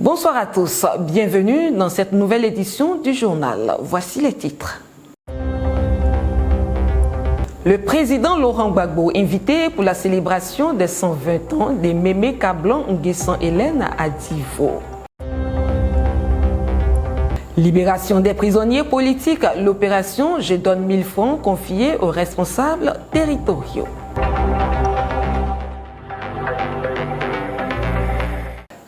Bonsoir à tous, bienvenue dans cette nouvelle édition du journal. Voici les titres. Le président Laurent Gbagbo, invité pour la célébration des 120 ans des Mémé Kablan Nguessan Hélène à Divo. Libération des prisonniers politiques, l'opération Je donne 1000 francs confiée aux responsables territoriaux.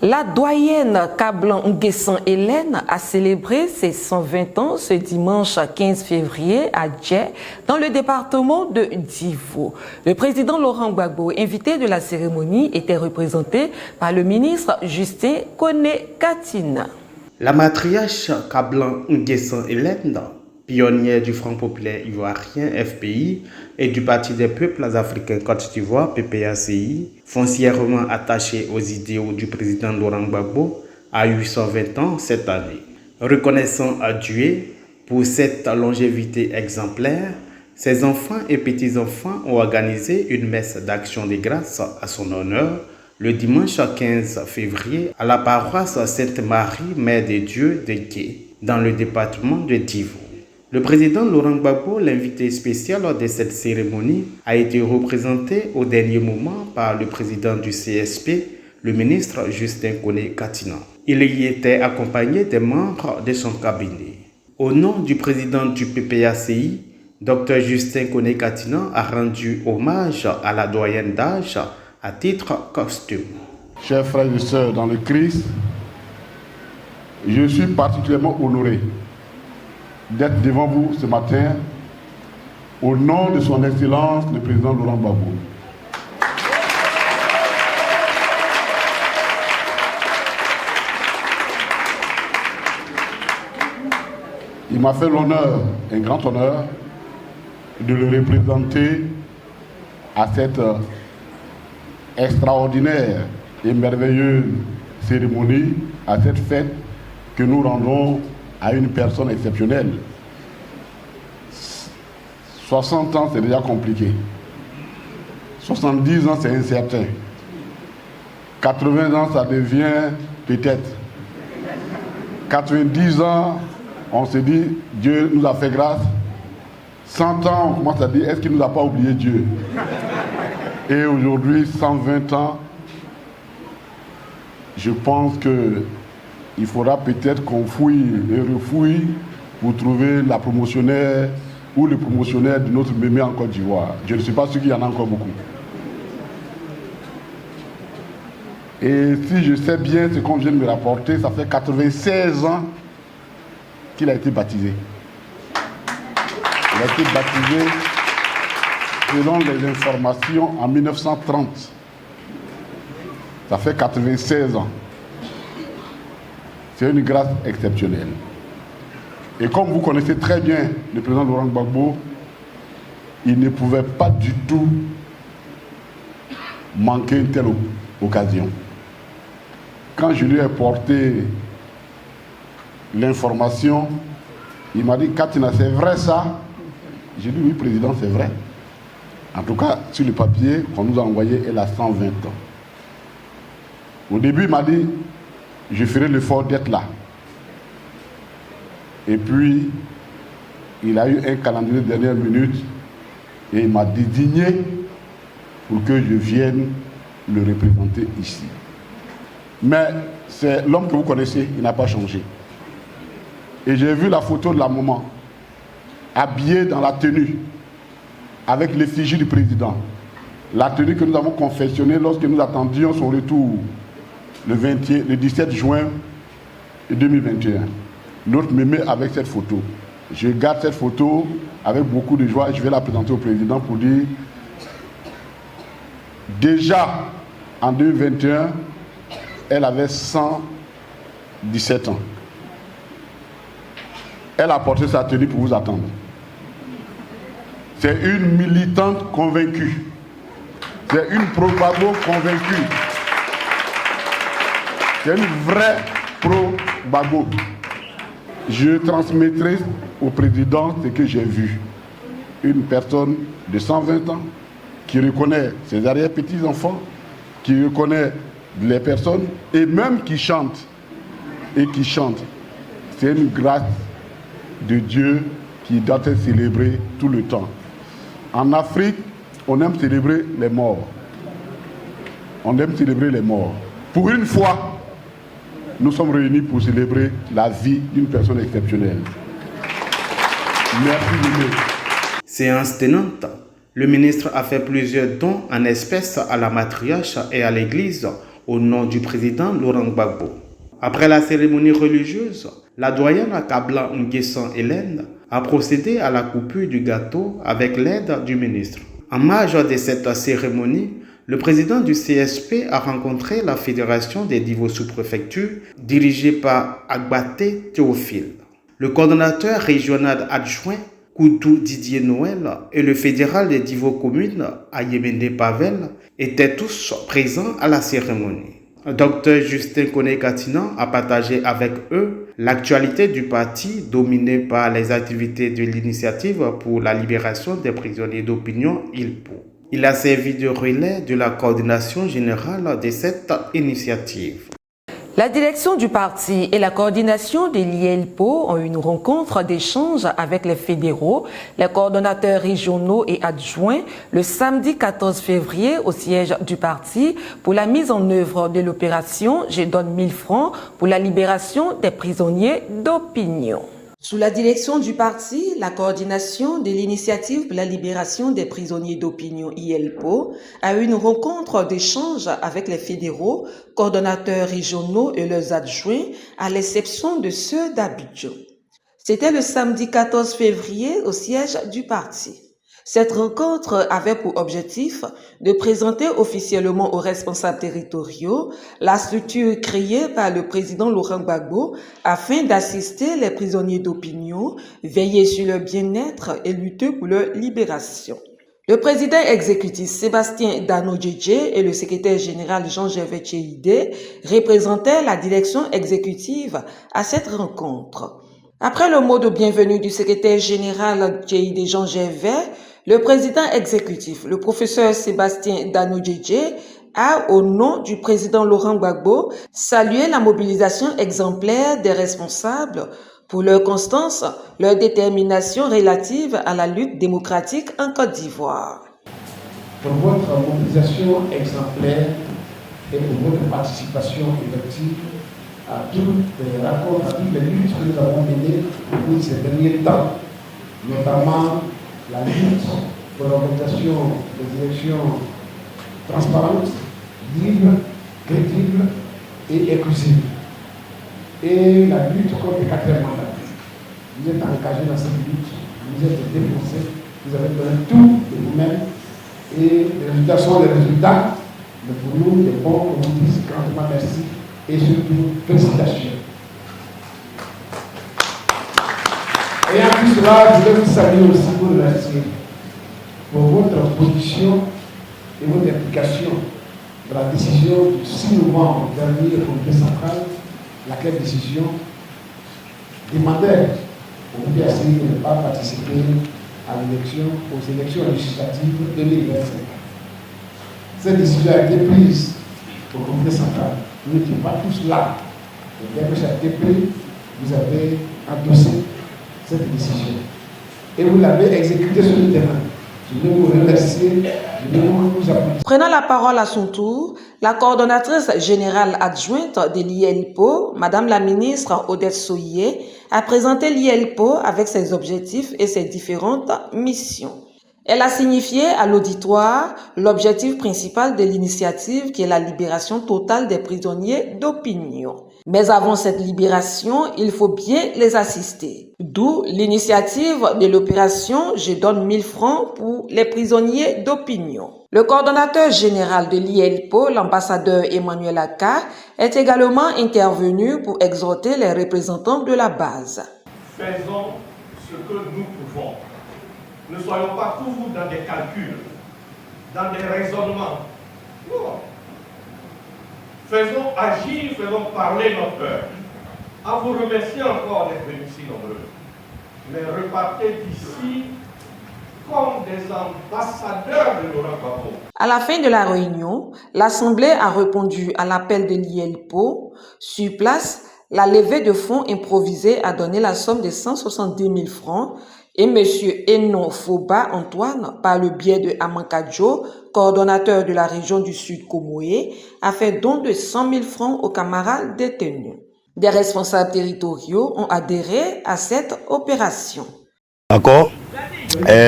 La doyenne Kablan Nguessan Hélène a célébré ses 120 ans ce dimanche 15 février à Djé, dans le département de Divo. Le président Laurent Gbagbo, invité de la cérémonie, était représenté par le ministre Justin Koné-Katina. La matriarche Kablan Nguessan Hélène, pionnière du Front populaire ivoirien FPI et du Parti des peuples africains Côte d'Ivoire PPACI, foncièrement attachée aux idéaux du président Laurent Gbagbo, a eu 120 ans cette année. Reconnaissant à Dieu pour cette longévité exemplaire, ses enfants et petits-enfants ont organisé une messe d'action de grâce à son honneur le dimanche 15 février à la paroisse Sainte-Marie, Mère de Dieu de Djé, dans le département de Divo. Le président Laurent Gbagbo, l'invité spécial de cette cérémonie, a été représenté au dernier moment par le président du CSP, le ministre Justin Koné-Katina. Il y était accompagné des membres de son cabinet. Au nom du président du PPACI, Dr Justin Koné-Katina a rendu hommage à la doyenne d'âge à titre posthume. Chers frères et sœurs dans le Christ, je suis particulièrement honoré d'être devant vous ce matin au nom de son Excellence le président Laurent Gbagbo. Il m'a fait l'honneur, un grand honneur, de le représenter à cette extraordinaire et merveilleuse cérémonie, à cette fête que nous rendons à une personne exceptionnelle. 60 ans, c'est déjà compliqué. 70 ans, c'est incertain. 80 ans, ça devient peut-être. 90 ans, on se dit, Dieu nous a fait grâce. 100 ans, on commence à dire, est-ce qu'il ne nous a pas oublié Dieu? Et aujourd'hui, 120 ans, je pense qu'il faudra peut-être qu'on fouille et refouille pour trouver la promotionnaire ou le promotionnaire de notre mémé en Côte d'Ivoire. Je ne sais pas sûr qu'il y en a encore beaucoup. Et si je sais bien ce qu'on vient de me rapporter, ça fait 96 ans qu'il a été baptisé. Il a été baptisé selon les informations en 1930. Ça fait 96 ans. C'est une grâce exceptionnelle. Et comme vous connaissez très bien le président Laurent Gbagbo, il ne pouvait pas du tout manquer une telle occasion. Quand je lui ai porté l'information, il m'a dit, Katina, c'est vrai ça? J'ai dit, oui, président, c'est vrai. En tout cas, sur le papier qu'on nous a envoyé, elle a 120 ans. Au début, il m'a dit, je ferai l'effort d'être là. Et puis, il a eu un calendrier de dernière minute et il m'a désigné pour que je vienne le représenter ici. Mais c'est l'homme que vous connaissez, il n'a pas changé. Et j'ai vu la photo de la maman, habillée dans la tenue, avec l'effigie du président. La tenue que nous avons confectionnée lorsque nous attendions son retour le 17 juin 2021. Notre mémé avec cette photo. Je garde cette photo avec beaucoup de joie et je vais la présenter au président pour dire déjà en 2021, elle avait 117 ans. Elle a porté sa tenue pour vous attendre. C'est une militante convaincue. C'est une pro-Gbagbo convaincue. C'est une vraie pro-Gbagbo. Je transmettrai au président ce que j'ai vu. Une personne de 120 ans qui reconnaît ses arrière-petits-enfants, qui reconnaît les personnes et même qui chante et qui chantent. C'est une grâce de Dieu qui doit être célébrée tout le temps. En Afrique, on aime célébrer les morts. On aime célébrer les morts. Pour une fois, nous sommes réunis pour célébrer la vie d'une personne exceptionnelle. Merci beaucoup. Séance tenante, le ministre a fait plusieurs dons en espèces à la matriarche et à l'église au nom du président Laurent Gbagbo. Après la cérémonie religieuse, la doyenne Kabla Nguessan Hélène a procédé à la coupure du gâteau avec l'aide du ministre. En marge de cette cérémonie, le président du CSP a rencontré la Fédération des Divos sous-préfectures dirigée par Agbaté Théophile. Le coordonnateur régional adjoint Koudou Didier Noël et le fédéral des Divos communes Ayemende Pavel étaient tous présents à la cérémonie. Dr Justin Koné-Katinan a partagé avec eux l'actualité du parti dominé par les activités de l'initiative pour la libération des prisonniers d'opinion ILPO. Il a servi de relais de la coordination générale de cette initiative. La direction du parti et la coordination de l'IELPO ont eu une rencontre d'échange avec les fédéraux, les coordonnateurs régionaux et adjoints le samedi 14 février au siège du parti pour la mise en œuvre de l'opération « Je donne 1000 francs » pour la libération des prisonniers d'opinion. Sous la direction du parti, la coordination de l'initiative pour la libération des prisonniers d'opinion IELPO a eu une rencontre d'échange avec les fédéraux, coordonnateurs régionaux et leurs adjoints, à l'exception de ceux d'Abidjan. C'était le samedi 14 février au siège du parti. Cette rencontre avait pour objectif de présenter officiellement aux responsables territoriaux la structure créée par le président Laurent Gbagbo afin d'assister les prisonniers d'opinion, veiller sur leur bien-être et lutter pour leur libération. Le président exécutif Sébastien Dano-Djedje et le secrétaire général Jean-Gervais Tchéidé représentaient la direction exécutive à cette rencontre. Après le mot de bienvenue du secrétaire général Tchéidé Jean-Gervais, le président exécutif, le professeur Sébastien Dano-Djedje, a, au nom du président Laurent Gbagbo, salué la mobilisation exemplaire des responsables pour leur constance, leur détermination relative à la lutte démocratique en Côte d'Ivoire. Pour votre mobilisation exemplaire et pour votre participation effective à toutes les rencontres, à toutes les luttes que nous avons menées au cours de ces derniers temps, notamment la lutte pour l'organisation des élections transparentes, libres, crédibles et inclusives. Et la lutte contre les quatrièmes mandats. Vous êtes engagés dans cette lutte, vous êtes défoncés, vous avez donné tout de vous-même et les résultats sont les résultats. Mais pour nous, il est bon qu'on vous dise grandement merci et surtout félicitations. Et en plus cela, je vais vous saluer aussi pour le remercier pour votre position et votre implication dans la décision du 6 novembre dernier au Comité central, laquelle décision demandait au PACI de ne pas participer aux élections législatives 2025. Cette décision a été prise au Comité central. Nous n'étions pas tous là. Et dès que ça a été pris, vous avez endossé cette décision. Et vous l'avez exécutée sur le terrain. Je veux vous remercier. Je veux vous applaudir. Prenant la parole à son tour, la coordonnatrice générale adjointe de l'IELPO, Madame la ministre Odette Sohié, a présenté l'IELPO avec ses objectifs et ses différentes missions. Elle a signifié à l'auditoire l'objectif principal de l'initiative qui est la libération totale des prisonniers d'opinion. Mais avant cette libération, il faut bien les assister. D'où l'initiative de l'opération « Je donne 1000 francs » pour les prisonniers d'opinion. Le coordonnateur général de l'IELPO, l'ambassadeur Emmanuel Aka, est également intervenu pour exhorter les représentants de la base. Faisons ce que nous pouvons. Ne soyons pas toujours dans des calculs, dans des raisonnements. Non. Faisons agir, faisons parler notre peur. En vous remerciant encore d'être venus si nombreux. Mais repartez d'ici comme des ambassadeurs de Laurent Gbagbo. À la fin de la réunion, l'Assemblée a répondu à l'appel de l'IELPO. Sur place, La levée de fonds improvisée a donné la somme de 170 000 francs et M. Enon Foba Antoine, par le biais de Amankadjo, coordonnateur de la région du Sud Comoé, a fait don de 100 000 francs aux camarades détenus. Des responsables territoriaux ont adhéré à cette opération. D'accord.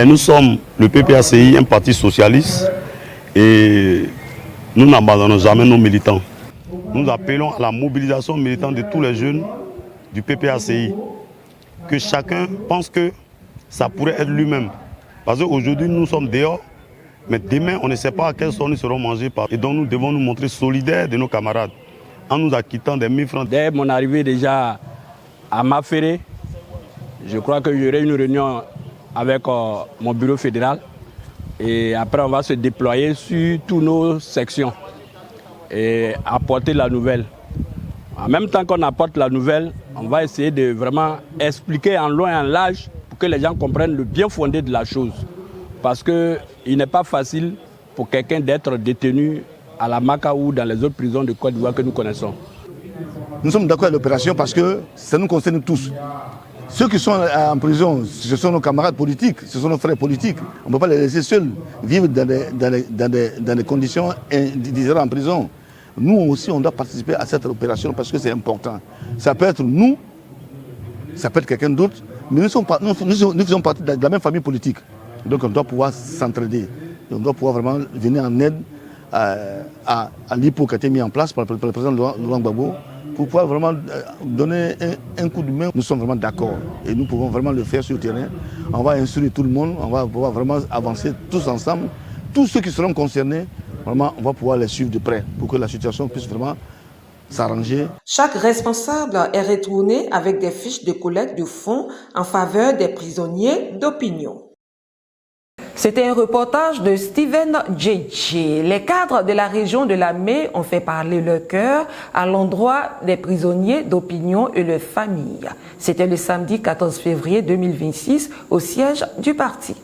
Nous sommes le PPACI, un parti socialiste, et nous n'abandonnons jamais nos militants. Nous appelons à la mobilisation militante de tous les jeunes du PPACI. Que chacun pense que ça pourrait être lui-même. Parce qu'aujourd'hui, nous sommes dehors, mais demain, on ne sait pas à quelle sorte nous serons mangés par. Et donc, nous devons nous montrer solidaires de nos camarades en nous acquittant des 1000 francs. Dès mon arrivée déjà à Maféré, je crois que j'aurai une réunion avec mon bureau fédéral. Et après, on va se déployer sur toutes nos sections et apporter la nouvelle. En même temps qu'on apporte la nouvelle, on va essayer de vraiment expliquer en long et en large pour que les gens comprennent le bien fondé de la chose. Parce qu'il n'est pas facile pour quelqu'un d'être détenu à la Maka ou dans les autres prisons de Côte d'Ivoire que nous connaissons. Nous sommes d'accord avec l'opération parce que ça nous concerne tous. Ceux qui sont en prison, ce sont nos camarades politiques, ce sont nos frères politiques. On ne peut pas les laisser seuls vivre dans des conditions indésirables en prison. Nous aussi, on doit participer à cette opération parce que c'est important. Ça peut être nous, ça peut être quelqu'un d'autre, mais nous faisons partie de la même famille politique. Donc on doit pouvoir s'entraider. On doit pouvoir vraiment venir en aide à l'IPO qui a été mis en place par le président Laurent Gbagbo pour pouvoir vraiment donner un coup de main. Nous sommes vraiment d'accord et nous pouvons vraiment le faire sur le terrain. On va instruire tout le monde, on va pouvoir vraiment avancer tous ensemble. Tous ceux qui seront concernés, vraiment, on va pouvoir les suivre de près pour que la situation puisse vraiment s'arranger. Chaque responsable est retourné avec des fiches de collecte de fonds en faveur des prisonniers d'opinion. C'était un reportage de Steven Djedje. Les cadres de la région de Lamé ont fait parler leur cœur à l'endroit des prisonniers d'opinion et leurs familles. C'était le samedi 14 février 2026 au siège du parti.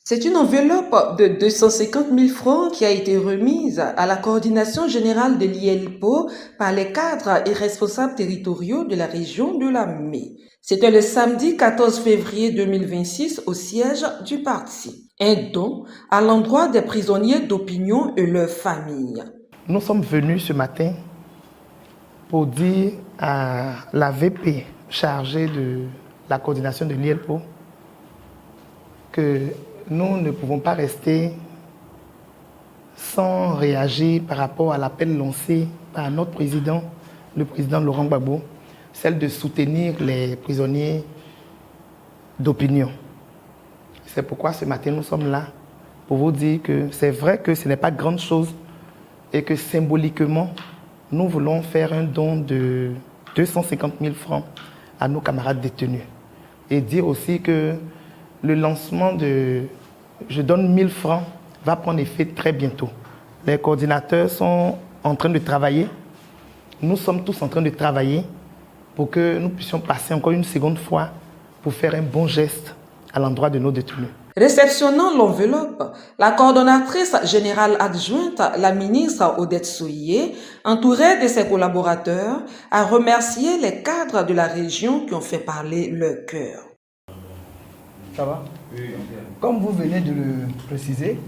C'est une enveloppe de 250 000 francs qui a été remise à la coordination générale de l'IELPO par les cadres et responsables territoriaux de la région de Lamé. C'était le samedi 14 février 2026 au siège du parti. Un don à l'endroit des prisonniers d'opinion et leurs familles. Nous sommes venus ce matin pour dire à la VP chargée de la coordination de l'IELPO que nous ne pouvons pas rester sans réagir par rapport à l'appel lancé par notre président, le président Laurent Gbagbo, celle de soutenir les prisonniers d'opinion. C'est pourquoi ce matin nous sommes là pour vous dire que c'est vrai que ce n'est pas grande chose et que symboliquement, nous voulons faire un don de 250 000 francs à nos camarades détenus. Et dire aussi que le lancement de « Je donne 1000 francs » va prendre effet très bientôt. Les coordinateurs sont en train de travailler. Nous sommes tous en train de travailler pour que nous puissions passer encore une seconde fois pour faire un bon geste à l'endroit de nos détenus. Réceptionnant l'enveloppe, la coordonnatrice générale adjointe, la ministre Odette Souillé, entourée de ses collaborateurs, a remercié les cadres de la région qui ont fait parler leur cœur. Ça va? Oui. Comme vous venez de le préciser,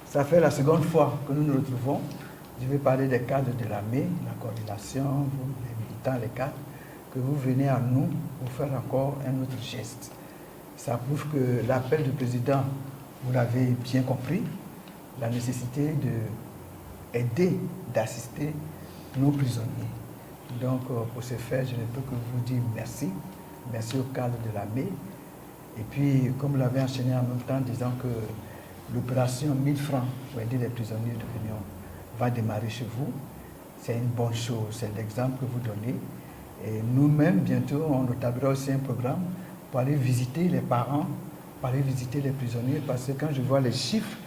ça fait la seconde fois que nous nous retrouvons. Je vais parler des cadres de l'AME, la coordination, vous, les militants, les cadres, que vous venez à nous pour faire encore un autre geste. Ça prouve que l'appel du président, vous l'avez bien compris, la nécessité d'aider, d'assister nos prisonniers. Donc, pour ce faire, je ne peux que vous dire merci. Merci au cadre de l'AME. Et puis, comme vous l'avez enchaîné en même temps, disant que l'opération 1000 francs pour aider les prisonniers d'opinion va démarrer chez vous, c'est une bonne chose, c'est l'exemple que vous donnez. Et nous-mêmes, bientôt, on établira aussi un programme pour aller visiter les parents, pour aller visiter les prisonniers, parce que quand je vois les chiffres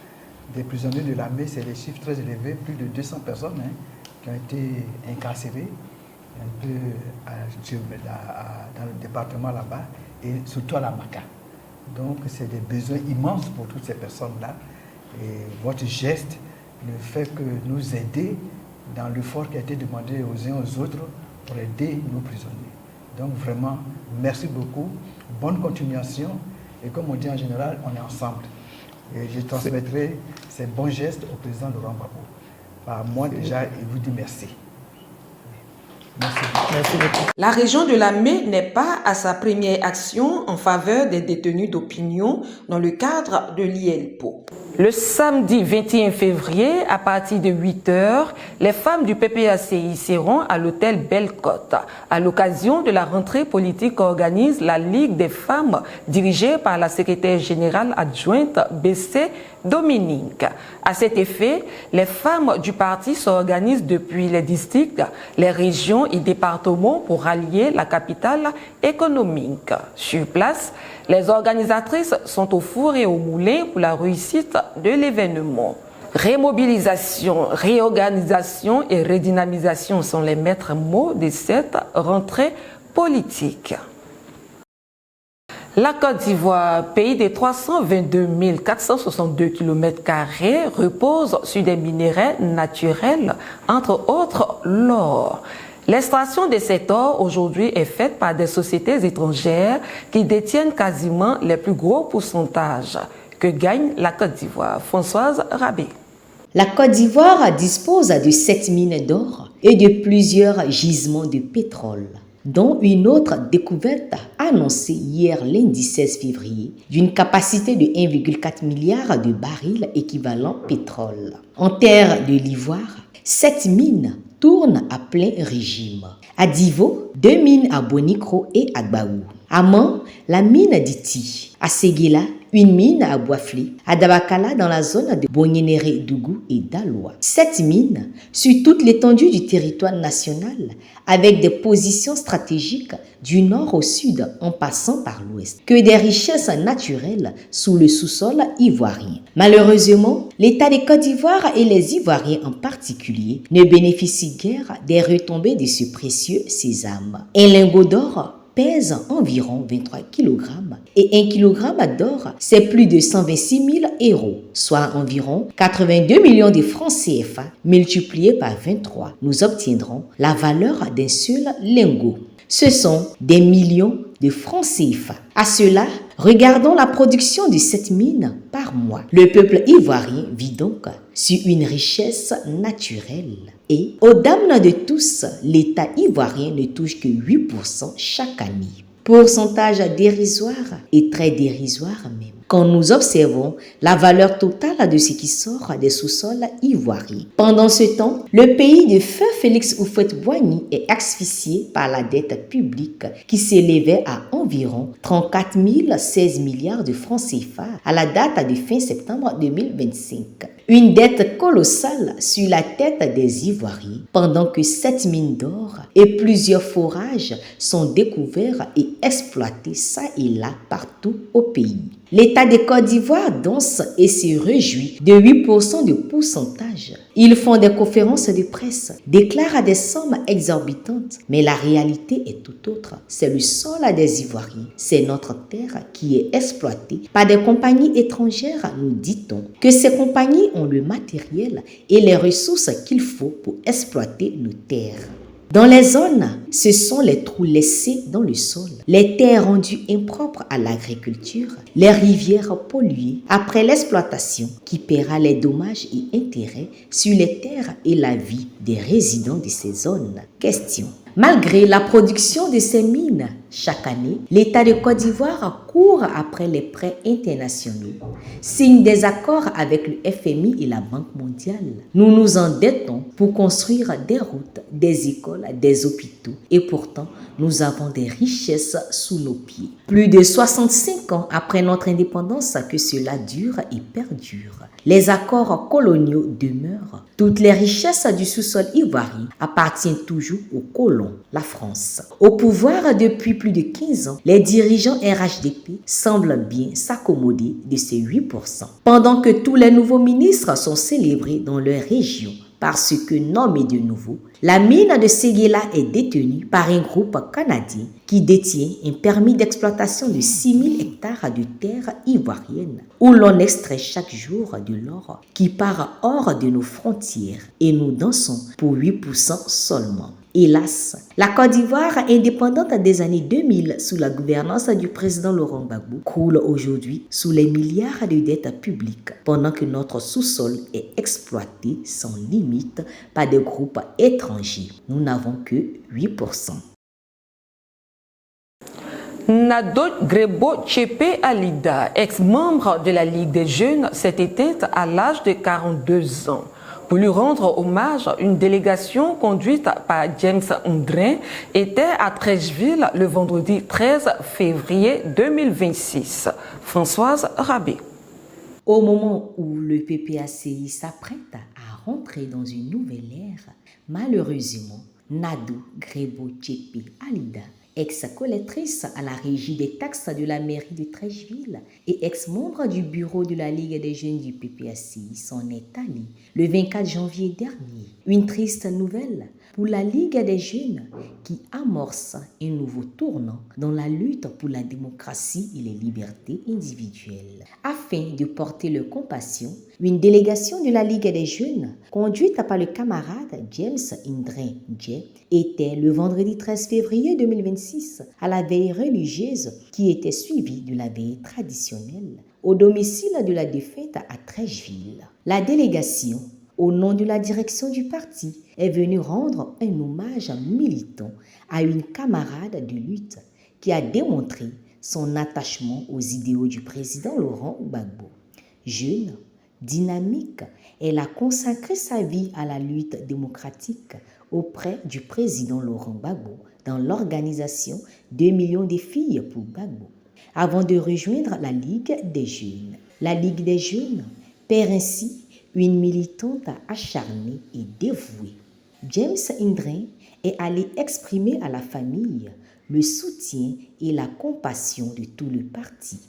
des prisonniers de l'armée, c'est des chiffres très élevés, plus de 200 personnes qui ont été incarcérées, un peu dans le département là-bas, et surtout à la Maka. Donc c'est des besoins immenses pour toutes ces personnes-là. Et votre geste ne fait que nous aider dans l'effort qui a été demandé aux uns aux autres pour aider nos prisonniers. Donc vraiment, merci beaucoup, bonne continuation. Et comme on dit en général, on est ensemble. Et je transmettrai ces bons gestes au président Laurent Gbagbo. Par moi déjà, il vous dit merci. Merci beaucoup. La région de Lamé n'est pas à sa première action en faveur des détenus d'opinion dans le cadre de l'IELPO. Le samedi 21 février, à partir de 8 h, les femmes du PPACI seront à l'hôtel Belle-Côte. À l'occasion de la rentrée politique qu'organise la Ligue des femmes dirigée par la secrétaire générale adjointe BC Dominique. À cet effet, les femmes du parti s'organisent depuis les districts, les régions et départements pour rallier la capitale économique. Sur place, les organisatrices sont au four et au moulin pour la réussite de l'événement. Rémobilisation, réorganisation et redynamisation sont les maîtres mots de cette rentrée politique. La Côte d'Ivoire, pays des 322 462 km², repose sur des minéraux naturels, entre autres l'or. L'extraction de cet or aujourd'hui est faite par des sociétés étrangères qui détiennent quasiment les plus gros pourcentages. Que gagne la Côte d'Ivoire? Françoise Rabé. La Côte d'Ivoire dispose de 7 mines d'or et de plusieurs gisements de pétrole, dont une autre découverte annoncée hier lundi 16 février d'une capacité de 1,4 milliard de barils équivalent pétrole. En terre de l'Ivoire, 7 mines tournent à plein régime. À Divo, 2 mines à Bonikro et à Gbaou. À Man, la mine d'Iti. À Séguéla, une mine à Boisflé. À Dabakala, dans la zone de Bonyénéré, Dougou et Daloa. 7 mines sur toute l'étendue du territoire national, avec des positions stratégiques du nord au sud en passant par l'ouest. Que des richesses naturelles sous le sous-sol ivoirien. Malheureusement, l'État de Côte d'Ivoire et les Ivoiriens en particulier ne bénéficient guère des retombées de ce précieux sésame. Un lingot d'or pèse environ 23 kg et 1 kg d'or, c'est plus de 126 000 €, soit environ 82 millions de francs CFA multipliés par 23. Nous obtiendrons la valeur d'un seul lingot. Ce sont des millions de francs CFA. À cela, regardons la production de cette mine par mois. Le peuple ivoirien vit donc sur une richesse naturelle. Et, aux dames de tous, l'État ivoirien ne touche que 8% chaque année. Pourcentage dérisoire et très dérisoire même. Quand nous observons la valeur totale de ce qui sort des sous-sols ivoiriens. Pendant ce temps, le pays de feu Félix Houphouët-Boigny est asphyxié par la dette publique qui s'élevait à environ 34 016 milliards de francs CFA à la date de fin septembre 2025. Une dette colossale sur la tête des Ivoiriens pendant que 7 mines d'or et plusieurs forages sont découverts et exploités ça et là partout au pays. L'État de Côte d'Ivoire danse et se réjouit de 8% de pourcentage. Ils font des conférences de presse, déclarent des sommes exorbitantes, mais la réalité est tout autre. C'est le sol des Ivoiriens, c'est notre terre qui est exploitée par des compagnies étrangères, nous dit-on, que ces compagnies ont le matériel et les ressources qu'il faut pour exploiter nos terres. Dans les zones, ce sont les trous laissés dans le sol, les terres rendues impropres à l'agriculture, les rivières polluées après l'exploitation qui paiera les dommages et intérêts sur les terres et la vie des résidents de ces zones. Question. Malgré la production de ces mines, chaque année, l'État de Côte d'Ivoire court après les prêts internationaux, signe des accords avec le FMI et la Banque mondiale. Nous nous endettons pour construire des routes, des écoles, des hôpitaux et pourtant, nous avons des richesses sous nos pieds. Plus de 65 ans après notre indépendance que cela dure et perdure. Les accords coloniaux demeurent. Toutes les richesses du sous-sol ivoirien appartiennent toujours aux colons, la France. Au pouvoir depuis plus de 15 ans, les dirigeants RHDP semblent bien s'accommoder de ces 8%. Pendant que tous les nouveaux ministres sont célébrés dans leur région parce que nommés de nouveau, la mine de Séguéla est détenue par un groupe canadien qui détient un permis d'exploitation de 6 000 hectares de terre ivoirienne où l'on extrait chaque jour de l'or qui part hors de nos frontières et nous dansons pour 8% seulement. Hélas, la Côte d'Ivoire, indépendante des années 2000 sous la gouvernance du président Laurent Gbagbo, coule aujourd'hui sous les milliards de dettes publiques, pendant que notre sous-sol est exploité sans limite par des groupes étrangers. Nous n'avons que 8%. Nado Grebo Tchepe Alida, ex-membre de la Ligue des Jeunes, s'est éteinte à l'âge de 42 ans. Pour lui rendre hommage, une délégation conduite par James Ndrin était à Treichville le vendredi 13 février 2026. Françoise Rabé. Au moment où le PPACI s'apprête à rentrer dans une nouvelle ère, malheureusement, Nado Grebo Tchepe Alida, ex-collectrice à la régie des taxes de la mairie de Treichville et ex-membre du bureau de la Ligue des jeunes du PPACI, s'en est allée le 24 janvier dernier. Une triste nouvelle pour la Ligue des jeunes qui amorce un nouveau tournant dans la lutte pour la démocratie et les libertés individuelles. Afin de porter leur compassion, une délégation de la Ligue des jeunes, conduite par le camarade James Ndrin Dje, était le vendredi 13 février 2026 à la veille religieuse qui était suivie de la veille traditionnelle au domicile de la défunte à Treichville. La délégation, au nom de la direction du parti, est venue rendre un hommage militant à une camarade de lutte qui a démontré son attachement aux idéaux du président Laurent Gbagbo. Jeune, dynamique, elle a consacré sa vie à la lutte démocratique auprès du président Laurent Gbagbo dans l'organisation 2 millions de filles pour Gbagbo, avant de rejoindre la Ligue des jeunes. La Ligue des jeunes perd ainsi une militante acharnée et dévouée. James Ndrin est allé exprimer à la famille le soutien et la compassion de tout le parti.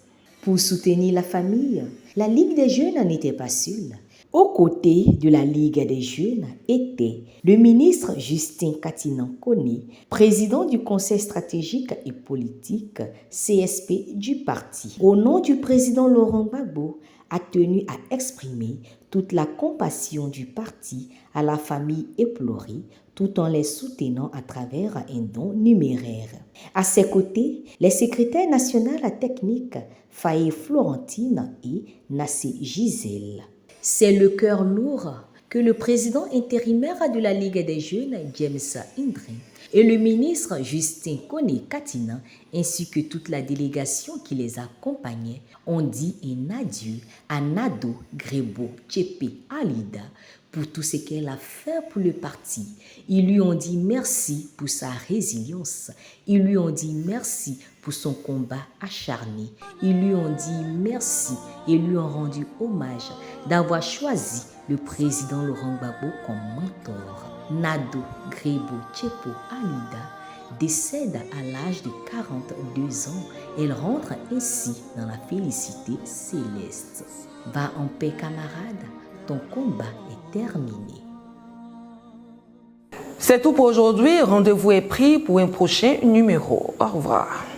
Pour soutenir la famille, la Ligue des jeunes n'était pas seule. Aux côtés de la Ligue des jeunes était le ministre Justin Katinan-Koné, président du Conseil stratégique et politique CSP du parti. Au nom du président Laurent Gbagbo, a tenu à exprimer toute la compassion du parti à la famille éplorée, tout en les soutenant à travers un don numéraire. À ses côtés, les secrétaires nationaux techniques Faye Florentine et Nassé Gisèle. C'est le cœur lourd que le président intérimaire de la Ligue des jeunes, James Ndrin, et le ministre Justin Koné-Katinan, ainsi que toute la délégation qui les accompagnait, ont dit un adieu à Nado Grebo Tchepe Alida pour tout ce qu'elle a fait pour le parti. Ils lui ont dit merci pour sa résilience. Ils lui ont dit merci pour son combat acharné. Ils lui ont dit merci et lui ont rendu hommage d'avoir choisi le président Laurent Gbagbo comme mentor. Nado Grebo Tchepe Alida décède à l'âge de 42 ans. Elle rentre ainsi dans la félicité céleste. Va en paix, camarade, ton combat est terminé. C'est tout pour aujourd'hui. Rendez-vous est pris pour un prochain numéro. Au revoir.